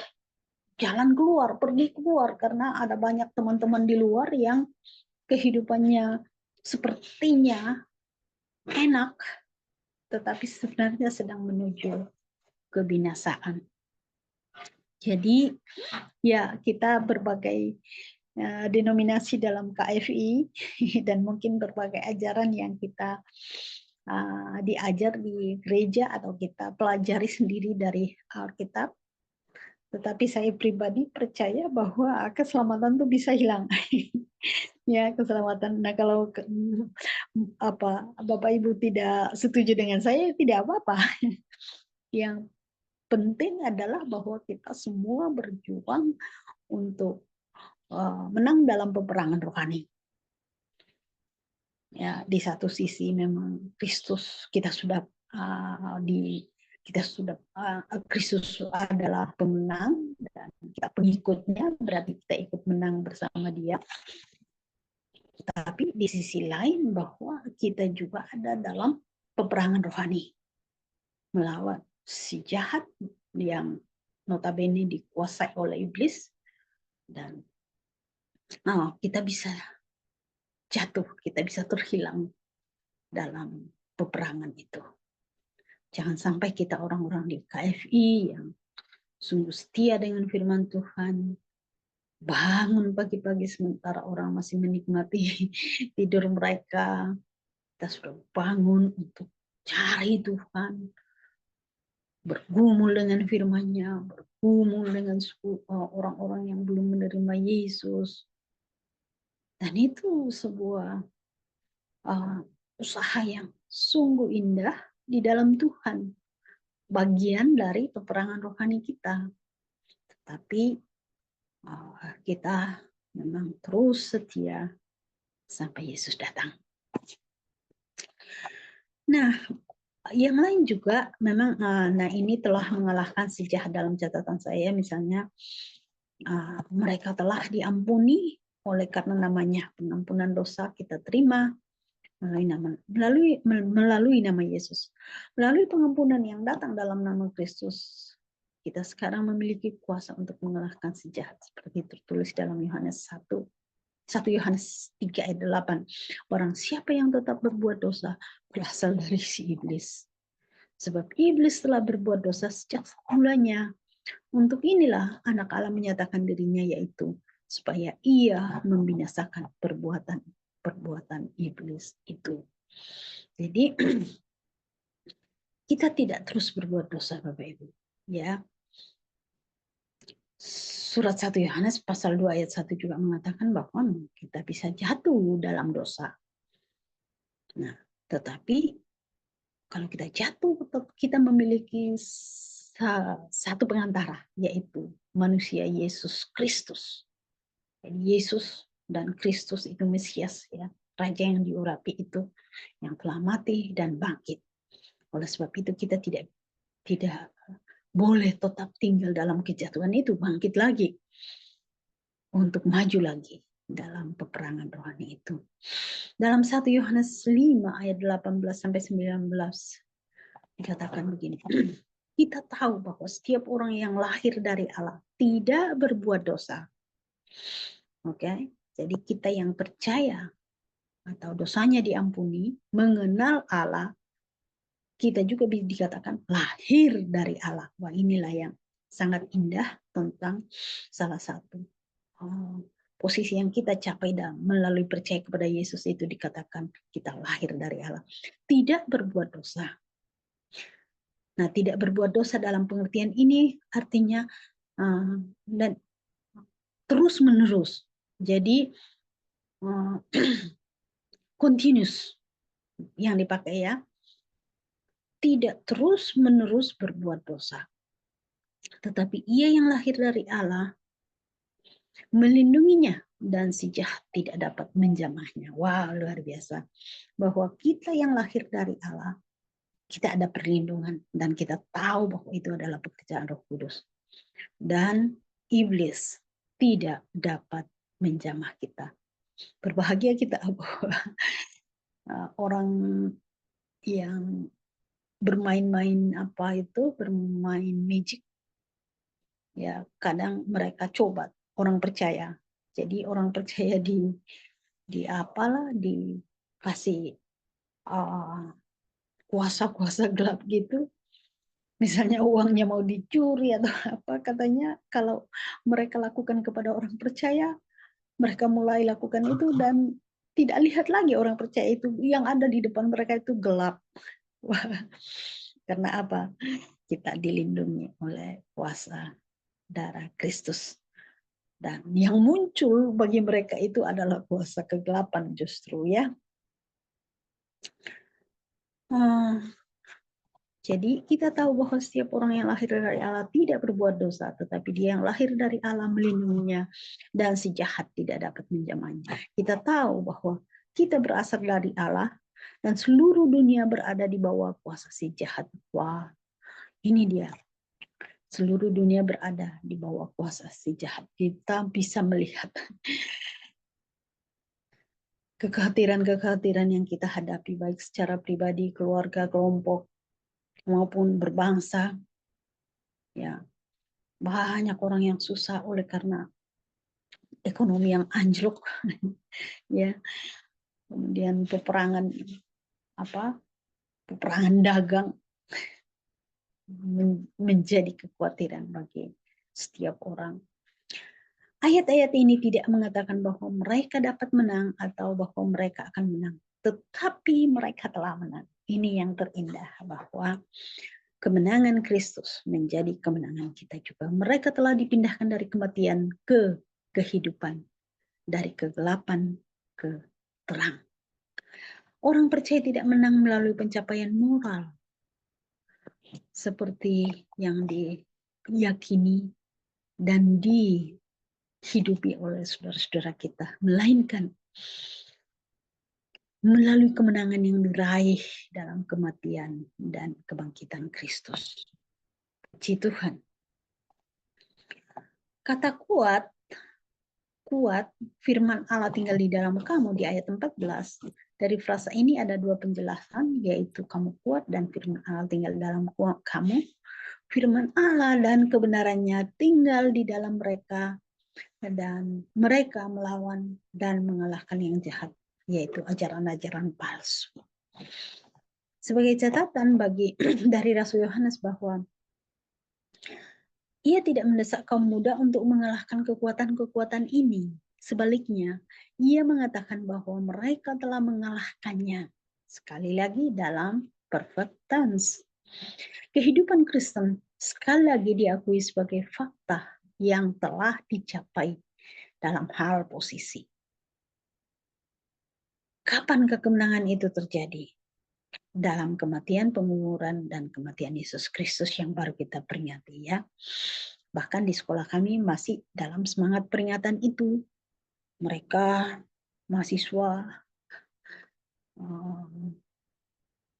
jalan keluar, pergi keluar, karena ada banyak teman-teman di luar yang kehidupannya sepertinya enak, tetapi sebenarnya sedang menuju kebinasaan. Jadi ya kita berbagai denominasi dalam KFI dan mungkin berbagai ajaran yang kita diajar di gereja atau kita pelajari sendiri dari Alkitab. Tetapi saya pribadi percaya bahwa keselamatan itu bisa hilang. Ya, keselamatan. Nah, kalau Bapak Ibu tidak setuju dengan saya, tidak apa-apa. Yang penting adalah bahwa kita semua berjuang untuk menang dalam peperangan rohani. Ya, di satu sisi memang Kristus kita sudah Kristus adalah pemenang dan kita pengikutnya, berarti kita ikut menang bersama Dia. Tapi di sisi lain bahwa kita juga ada dalam peperangan rohani melawan si jahat yang notabene dikuasai oleh iblis, dan kita bisa jatuh, kita bisa terhilang dalam peperangan itu. Jangan sampai kita orang-orang di KFI yang sungguh setia dengan firman Tuhan, bangun pagi-pagi sementara orang masih menikmati tidur mereka, kita sudah bangun untuk cari Tuhan, bergumul dengan firman-Nya, bergumul dengan orang-orang yang belum menerima Yesus. Dan itu sebuah usaha yang sungguh indah di dalam Tuhan, bagian dari peperangan rohani kita. Tetapi kita memang terus setia sampai Yesus datang. Nah, yang lain juga memang, nah ini telah mengalahkan si jahat dalam catatan saya, misalnya mereka telah diampuni oleh karena namanya pengampunan dosa kita terima melalui nama Yesus. Melalui pengampunan yang datang dalam nama Kristus, kita sekarang memiliki kuasa untuk mengalahkan si jahat, seperti tertulis dalam Yohanes 1 Yohanes 3 ayat 8. Barang siapa yang tetap berbuat dosa berasal dari si iblis. Sebab iblis telah berbuat dosa sejak mulanya. Untuk inilah anak Allah menyatakan dirinya, yaitu supaya ia membinasakan perbuatan iblis itu. Jadi kita tidak terus berbuat dosa, Bapak Ibu. Ya. Surat 1 Yohanes pasal 2 ayat 1 juga mengatakan bahwa kita bisa jatuh dalam dosa. Nah, tetapi kalau kita jatuh, kita memiliki satu pengantara, yaitu manusia Yesus Kristus. Jadi Yesus dan Kristus itu Mesias, ya, Raja yang diurapi itu, yang telah mati dan bangkit. Oleh sebab itu kita tidak boleh tetap tinggal dalam kejatuhan itu, bangkit lagi untuk maju lagi dalam peperangan rohani itu. Dalam 1 Yohanes 5 ayat 18 sampai 19 dikatakan begini. Kita tahu bahwa setiap orang yang lahir dari Allah tidak berbuat dosa. Oke, jadi kita yang percaya atau dosanya diampuni, mengenal Allah, kita juga dikatakan lahir dari Allah. Wah, inilah yang sangat indah tentang salah satu posisi yang kita capai dan melalui percaya kepada Yesus itu dikatakan kita lahir dari Allah. Tidak berbuat dosa. Nah, tidak berbuat dosa dalam pengertian ini artinya dan terus-menerus. Jadi continuous yang dipakai ya, tidak terus-menerus berbuat dosa. Tetapi ia yang lahir dari Allah melindunginya dan si jahat tidak dapat menjamahnya. Wah, luar biasa. Bahwa kita yang lahir dari Allah, kita ada perlindungan dan kita tahu bahwa itu adalah pekerjaan Roh Kudus. Dan iblis tidak dapat menjamah kita. Berbahagia kita bahwa orang yang bermain-main bermain magic, ya kadang mereka coba orang percaya. Jadi orang percaya dikasih kuasa-kuasa gelap gitu. Misalnya uangnya mau dicuri atau apa, katanya kalau mereka lakukan kepada orang percaya, mereka mulai lakukan itu dan tidak lihat lagi orang percaya itu, yang ada di depan mereka itu gelap. Wah, karena apa? Kita dilindungi oleh kuasa darah Kristus. Dan yang muncul bagi mereka itu adalah kuasa kegelapan justru ya. Jadi kita tahu bahwa setiap orang yang lahir dari Allah tidak berbuat dosa, tetapi dia yang lahir dari Allah melindunginya dan si jahat tidak dapat menjamahnya. Kita tahu bahwa kita berasal dari Allah dan seluruh dunia berada di bawah kuasa si jahat. Wah, ini dia. Seluruh dunia berada di bawah kuasa si jahat. Kita bisa melihat kekhawatiran-kekhawatiran yang kita hadapi baik secara pribadi, keluarga, kelompok, maupun berbangsa. Ya, banyak orang yang susah oleh karena ekonomi yang anjlok, ya. Kemudian peperangan dagang menjadi kekhawatiran bagi setiap orang. Ayat-ayat ini tidak mengatakan bahwa mereka dapat menang atau bahwa mereka akan menang, tetapi mereka telah menang. Ini yang terindah, bahwa kemenangan Kristus menjadi kemenangan kita juga. Mereka telah dipindahkan dari kematian ke kehidupan, dari kegelapan ke terang. Orang percaya tidak menang melalui pencapaian moral seperti yang diyakini dan dihidupi oleh saudara-saudara kita, melainkan melalui kemenangan yang diraih dalam kematian dan kebangkitan Kristus. Puji Tuhan. Kata kuat, firman Allah tinggal di dalam kamu di ayat 14. Dari frasa ini ada dua penjelasan, yaitu kamu kuat dan firman Allah tinggal dalam kamu. Firman Allah dan kebenarannya tinggal di dalam mereka, dan mereka melawan dan mengalahkan yang jahat, yaitu ajaran-ajaran palsu. Sebagai catatan bagi dari Rasul Yohanes bahwa ia tidak mendesak kaum muda untuk mengalahkan kekuatan-kekuatan ini. Sebaliknya, ia mengatakan bahwa mereka telah mengalahkannya. Sekali lagi dalam perfect tense. Kehidupan Kristen sekali lagi diakui sebagai fakta yang telah dicapai dalam hal posisi. Kapan kemenangan itu terjadi? Dalam kematian, penguburan, dan kematian Yesus Kristus yang baru kita peringati ya. Bahkan di sekolah kami masih dalam semangat peringatan itu. Mereka, mahasiswa,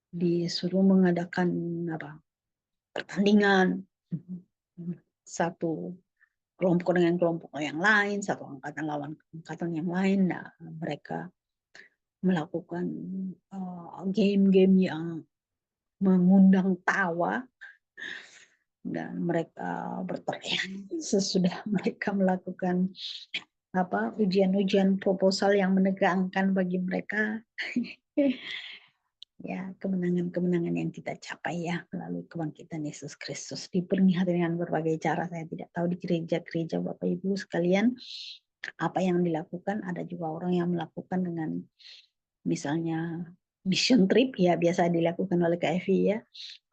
disuruh mengadakan pertandingan. Satu kelompok dengan kelompok yang lain, satu angkatan lawan angkatan yang lain. Nah, mereka melakukan game-game yang mengundang tawa, dan mereka berteriak sesudah mereka melakukan ujian-ujian proposal yang menegangkan bagi mereka. Ya, kemenangan-kemenangan yang kita capai ya melalui kebangkitan Yesus Kristus, diperingati dengan berbagai cara. Saya tidak tahu di gereja-gereja Bapak Ibu sekalian apa yang dilakukan. Ada juga orang yang melakukan dengan misalnya mission trip, ya biasa dilakukan oleh KFI ya.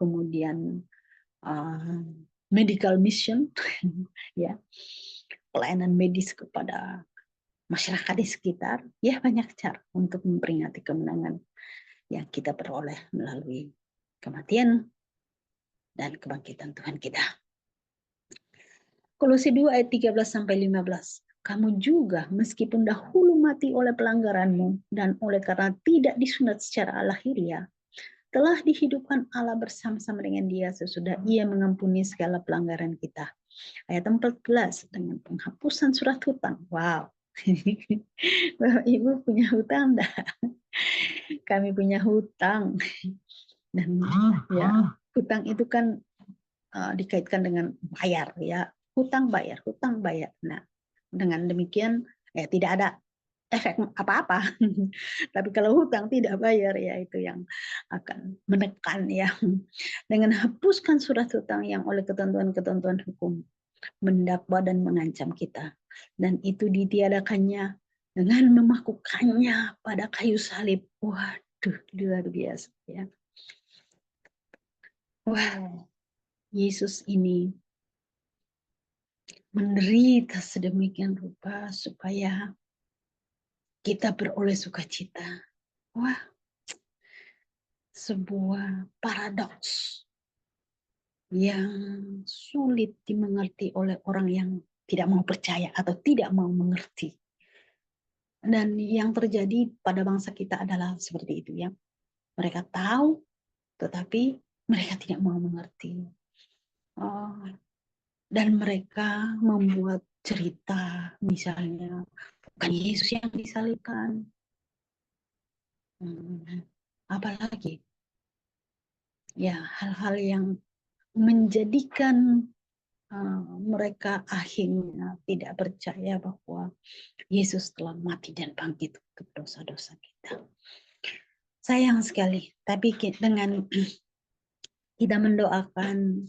Kemudian medical mission, ya, pelayanan medis kepada masyarakat di sekitar, ya banyak cara untuk memperingati kemenangan yang kita peroleh melalui kematian dan kebangkitan Tuhan kita. Kolose 2 ayat 13-15. Kamu juga meskipun dahulu mati oleh pelanggaranmu dan oleh karena tidak disunat secara lahiriah, telah dihidupkan Allah bersama-sama dengan Dia sesudah Ia mengampuni segala pelanggaran kita. Ayat 14, dengan penghapusan surat hutang. Wow. Bapak Ibu punya hutang enggak? Kami punya hutang. Dan ya, hutang itu kan dikaitkan dengan bayar ya. Hutang bayar, hutang bayar. Nah, dengan demikian tidak ada efek apa-apa. Tapi kalau hutang tidak bayar ya itu yang akan menekan ya. Dengan hapuskan surat hutang yang oleh ketentuan-ketentuan hukum mendakwa dan mengancam kita. Dan itu ditiadakannya dengan memakukannya pada kayu salib. Waduh, luar biasa ya. Wow, Yesus ini menderita sedemikian rupa supaya kita beroleh sukacita. Wah, sebuah paradoks yang sulit dimengerti oleh orang yang tidak mau percaya atau tidak mau mengerti. Dan yang terjadi pada bangsa kita adalah seperti itu ya. Mereka tahu, tetapi mereka tidak mau mengerti. Dan mereka membuat cerita, misalnya, bukan Yesus yang disalibkan. Apalagi, ya hal-hal yang menjadikan mereka akhirnya tidak percaya bahwa Yesus telah mati dan bangkit untuk dosa-dosa kita. Sayang sekali, tapi dengan kita mendoakan,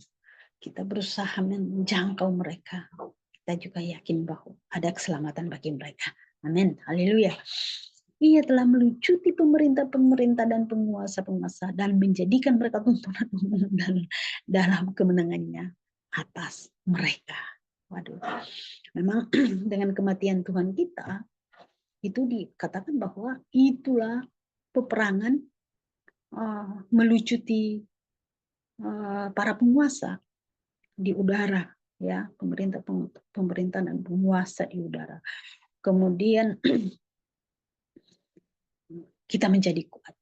kita berusaha menjangkau mereka, kita juga yakin bahwa ada keselamatan bagi mereka. Amin. Haleluya. Ia telah melucuti pemerintah-pemerintah dan penguasa-penguasa dan menjadikan mereka tuntunan umum dalam kemenangannya atas mereka. Waduh. Memang dengan kematian Tuhan kita itu dikatakan bahwa itulah peperangan melucuti para penguasa di udara, ya, pemerintah dan penguasa di udara. Kemudian kita menjadi kuat.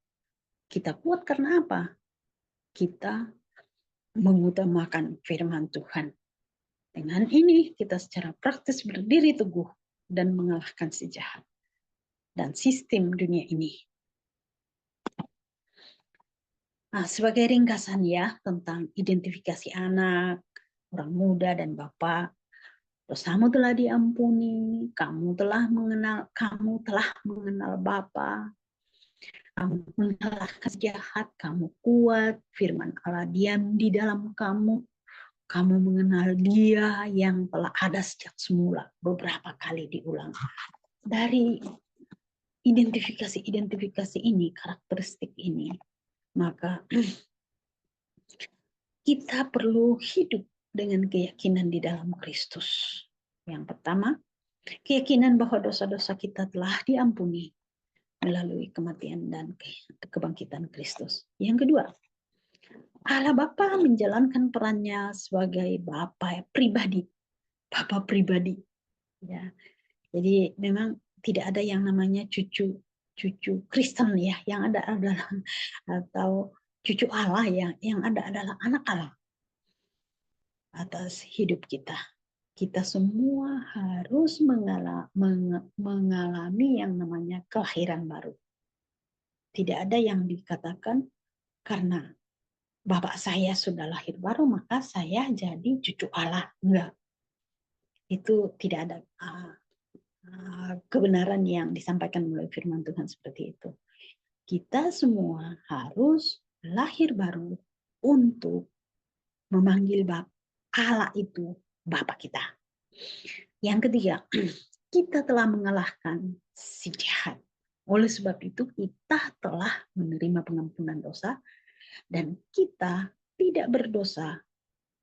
Kita kuat karena apa? Kita mengutamakan firman Tuhan. Dengan ini kita secara praktis berdiri teguh dan mengalahkan si jahat dan sistem dunia ini. Nah, sebagai ringkasan ya tentang identifikasi anak, orang muda dan bapak, dosamu telah diampuni, kamu telah mengenal Bapa, kamu mengalahkan jahat, kamu kuat, firman Allah diam di dalam kamu, kamu mengenal Dia yang telah ada sejak semula, beberapa kali diulang. Dari identifikasi ini, karakteristik ini, maka kita perlu hidup dengan keyakinan di dalam Kristus. Yang pertama, keyakinan bahwa dosa-dosa kita telah diampuni melalui kematian dan kebangkitan Kristus. Yang kedua, Allah Bapa menjalankan perannya sebagai Bapa pribadi, Bapa pribadi. Ya, jadi memang tidak ada yang namanya cucu Kristen ya, yang ada adalah atau cucu Allah yang ada adalah anak Allah atas hidup kita. Kita semua harus mengalami yang namanya kelahiran baru. Tidak ada yang dikatakan karena bapak saya sudah lahir baru maka saya jadi cucu Allah. Enggak. Itu tidak ada kebenaran yang disampaikan melalui firman Tuhan seperti itu. Kita semua harus lahir baru untuk memanggil Allah itu Bapa kita. Yang ketiga, kita telah mengalahkan si jahat. Oleh sebab itu kita telah menerima pengampunan dosa dan kita tidak berdosa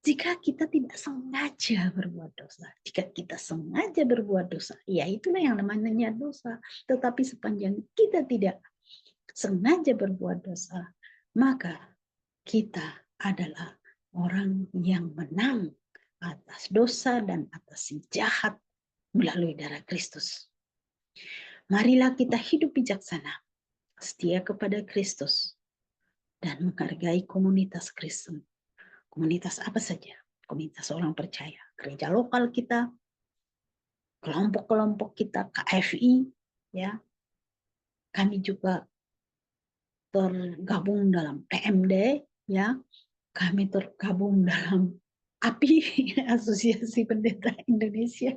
Jika kita tidak sengaja berbuat dosa, jika kita sengaja berbuat dosa, ya itulah yang namanya dosa. Tetapi sepanjang kita tidak sengaja berbuat dosa, maka kita adalah orang yang menang atas dosa dan atas si jahat melalui darah Kristus. Marilah kita hidup bijaksana, setia kepada Kristus, dan menghargai komunitas Kristen. Komunitas apa saja? Komunitas orang percaya, gereja lokal kita, kelompok-kelompok kita, KFI, ya. Kami juga tergabung dalam PMD, ya. Kami tergabung dalam API, Asosiasi Pendeta Indonesia.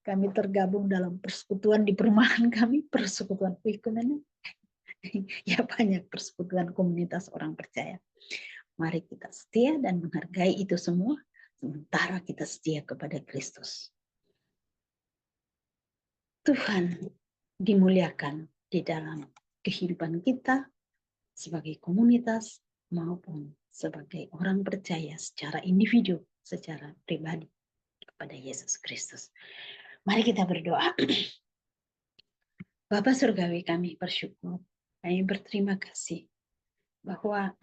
Kami tergabung dalam persekutuan di perumahan kami, persekutuan Wikumen. Ya, banyak persekutuan komunitas orang percaya. Mari kita setia dan menghargai itu semua, sementara kita setia kepada Kristus. Tuhan dimuliakan di dalam kehidupan kita sebagai komunitas maupun sebagai orang percaya secara individu, secara pribadi kepada Yesus Kristus. Mari kita berdoa. Bapa Surgawi, kami bersyukur, kami berterima kasih bahwa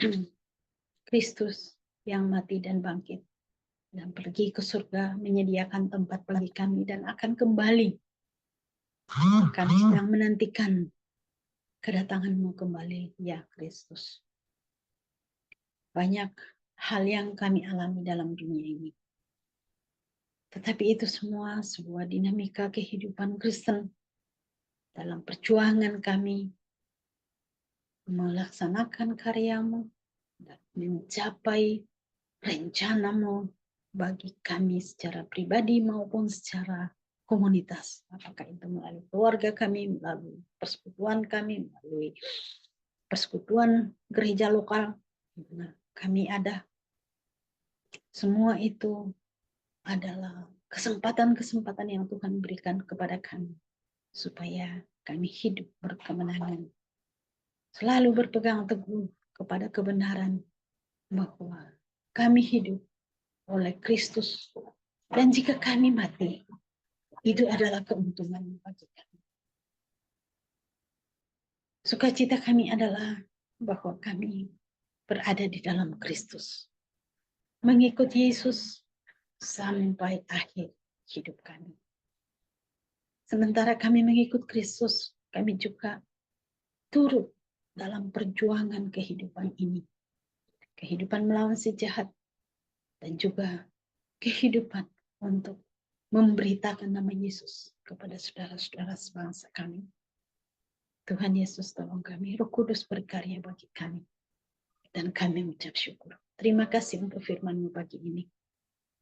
Kristus yang mati dan bangkit dan pergi ke surga menyediakan tempat bagi kami dan akan kembali. Kami sedang menantikan kedatangan-Mu kembali, ya Kristus. Banyak hal yang kami alami dalam dunia ini. Tetapi itu semua sebuah dinamika kehidupan Kristen dalam perjuangan kami melaksanakan karya-Mu dan mencapai rencana-Mu bagi kami secara pribadi maupun secara komunitas. Apakah itu melalui keluarga kami, melalui persekutuan kami, melalui persekutuan gereja lokal. Kami ada. Semua itu adalah kesempatan-kesempatan yang Tuhan berikan kepada kami supaya kami hidup berkemenangan. Selalu berpegang teguh kepada kebenaran bahwa kami hidup oleh Kristus. Dan jika kami mati, itu adalah keuntungan bagi kami. Sukacita kami adalah bahwa kami berada di dalam Kristus. Mengikut Yesus sampai akhir hidup kami. Sementara kami mengikut Kristus, kami juga turut dalam perjuangan kehidupan ini. Kehidupan melawan si jahat dan juga kehidupan untuk memberitakan nama Yesus kepada saudara-saudara sebangsa kami. Tuhan Yesus tolong kami, Roh Kudus berkarya bagi kami. Dan kami mengucap syukur. Terima kasih untuk firman-Mu pagi ini.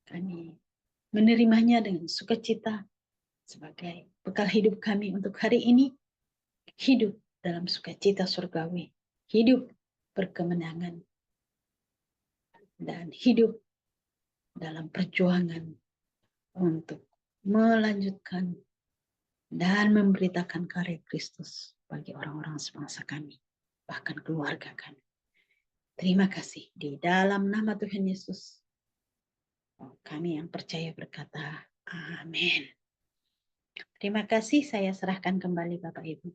Kami menerimanya dengan sukacita sebagai bekal hidup kami untuk hari ini. Hidup dalam sukacita surgawi. Hidup berkemenangan. Dan hidup dalam perjuangan untuk melanjutkan dan memberitakan karya Kristus bagi orang-orang sebangsa kami, bahkan keluarga kami. Terima kasih di dalam nama Tuhan Yesus. Kami yang percaya berkata, amin. Terima kasih, saya serahkan kembali Bapak Ibu.